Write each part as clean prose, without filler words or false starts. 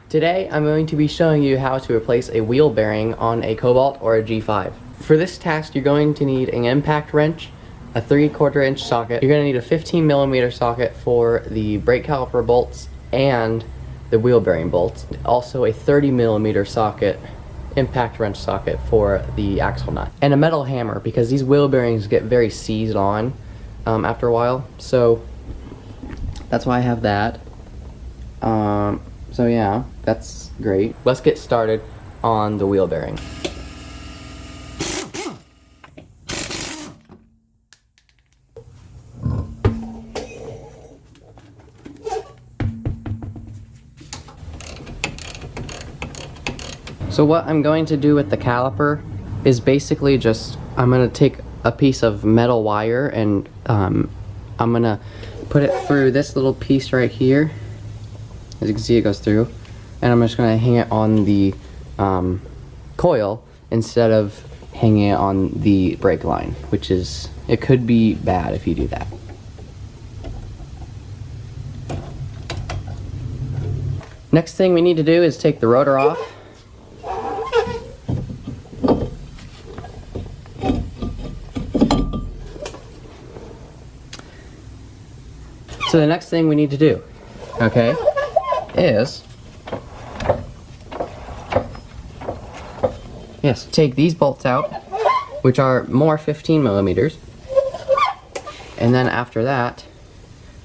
Today I'm going to be showing you how to replace a wheel bearing on a Cobalt or a G5. For this task you're going to need an impact wrench, a 3/4 inch socket, you're going to need a 15mm socket for the brake caliper bolts and the wheel bearing bolts, also a 30mm socket, impact wrench socket for the axle nut, and a metal hammer because these wheel bearings get very seized on after a while, so that's why I have that. So yeah, that's great. Let's get started on the wheel bearing. So what I'm going to do with the caliper is basically just, I'm going to take a piece of metal wire and I'm going to put it through this little piece right here. As you can see, it goes through, and I'm just going to hang it on the coil instead of hanging it on the brake line, which is, it could be bad if you do that. Next thing we need to do is take the rotor off. So the next thing we need to do, okay, is take these bolts out, which are more 15mm, and then after that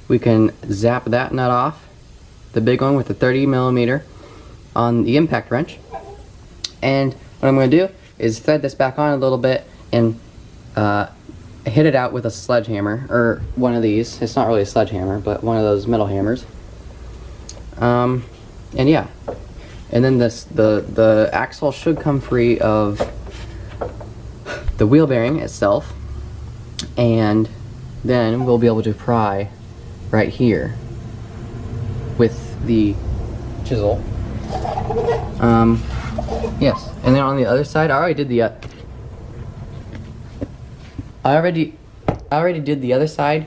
we can zap that nut off, the big one with the 30mm on the impact wrench, and what I'm going to do is thread this back on a little bit and hit it out with a sledgehammer, or one of these. It's not really a sledgehammer, but one of those metal hammers. And yeah, and then the axle should come free of the wheel bearing itself, and then we'll be able to pry right here with the chisel. Yes, and then on the other side, I already did the other side,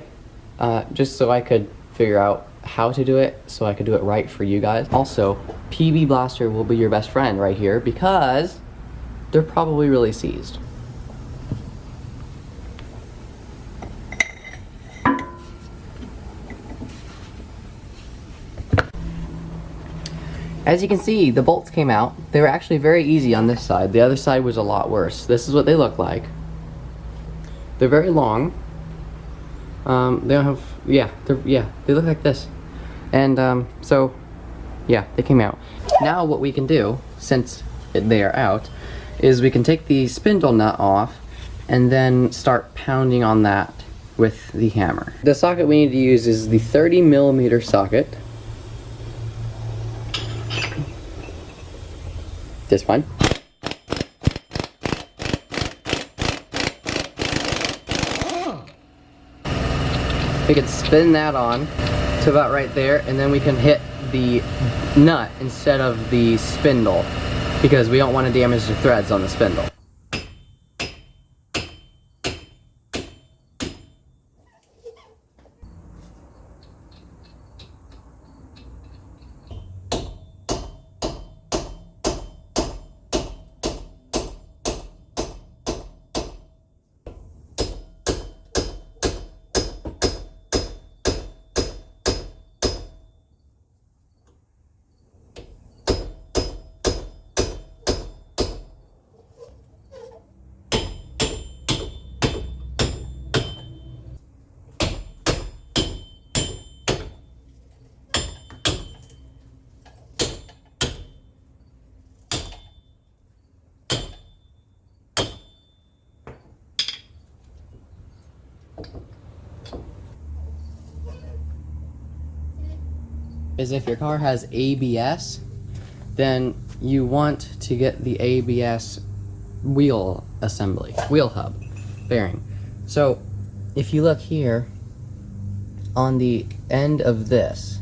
just so I could figure out how to do it, so I could do it right for you guys. Also, PB Blaster will be your best friend right here because they're probably really seized. As you can see, the bolts came out. They were actually very easy on this side. The other side was a lot worse. This is what they look like. They're very long. They don't have, they look like this. And so, yeah, they came out. Now what we can do, since they are out, is we can take the spindle nut off and then start pounding on that with the hammer. The socket we need to use is the 30mm socket. This one. We can spin that on to about right there, and then we can hit the nut instead of the spindle because we don't want to damage the threads on the spindle. Is if your car has ABS, then you want to get the ABS wheel assembly, wheel hub bearing. So if you look here on the end of this,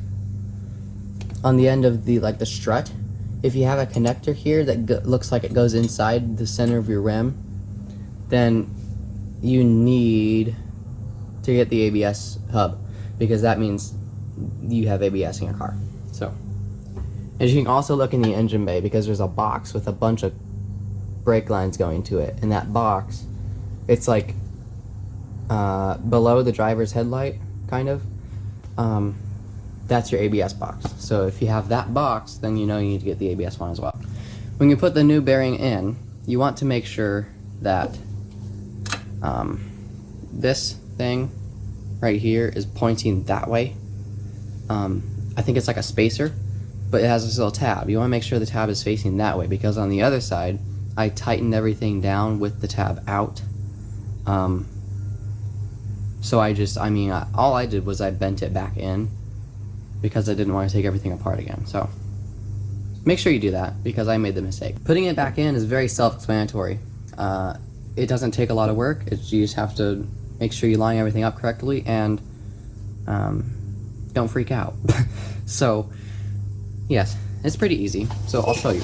on the end of the the strut, if you have a connector here that looks like it goes inside the center of your rim, then you need to get the ABS hub, because that means you have ABS in your car. So And you can also look in the engine bay because there's a box with a bunch of brake lines going to it. And that box, it's like below the driver's headlight, kind of. That's your ABS box. So if you have that box, then you know you need to get the ABS one as well. When you put the new bearing in, you want to make sure that this thing right here is pointing that way. I think it's like a spacer, but it has this little tab. You want to make sure the tab is facing that way, because on the other side, I tightened everything down with the tab out. So all I did was I bent it back in because I didn't want to take everything apart again. So make sure you do that, because I made the mistake. Putting it back in is very self-explanatory. It doesn't take a lot of work. You just have to make sure you line everything up correctly and don't freak out. So yes, it's pretty easy. So I'll show you.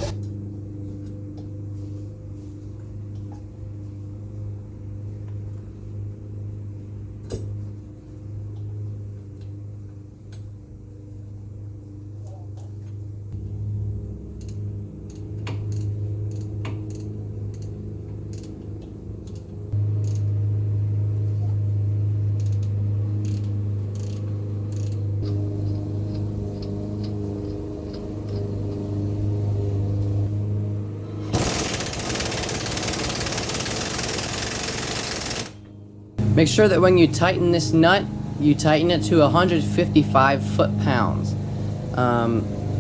Make sure that when you tighten this nut, you tighten it to 155 foot-pounds.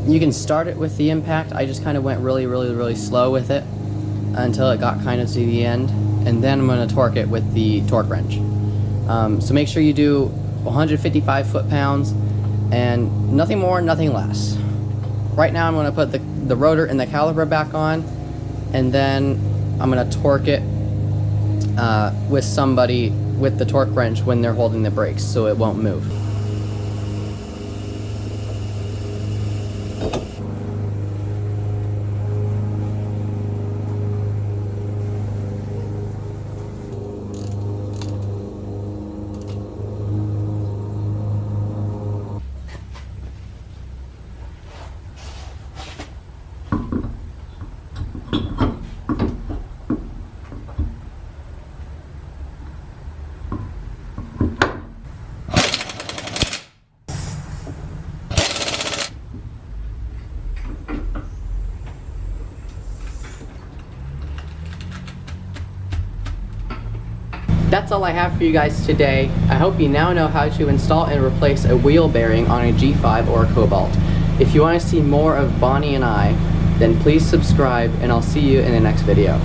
You can start it with the impact. I just kind of went really slow with it until it got kind of to the end, and then I'm going to torque it with the torque wrench. So make sure you do 155 foot-pounds and nothing more, nothing less. Right now I'm going to put the rotor and the caliper back on, and then I'm going to torque it with somebody with the torque wrench when they're holding the brakes, so it won't move. That's all I have for you guys today. I hope you now know how to install and replace a wheel bearing on a G5 or a Cobalt. If you want to see more of Bonnie and I, then please subscribe, and I'll see you in the next video.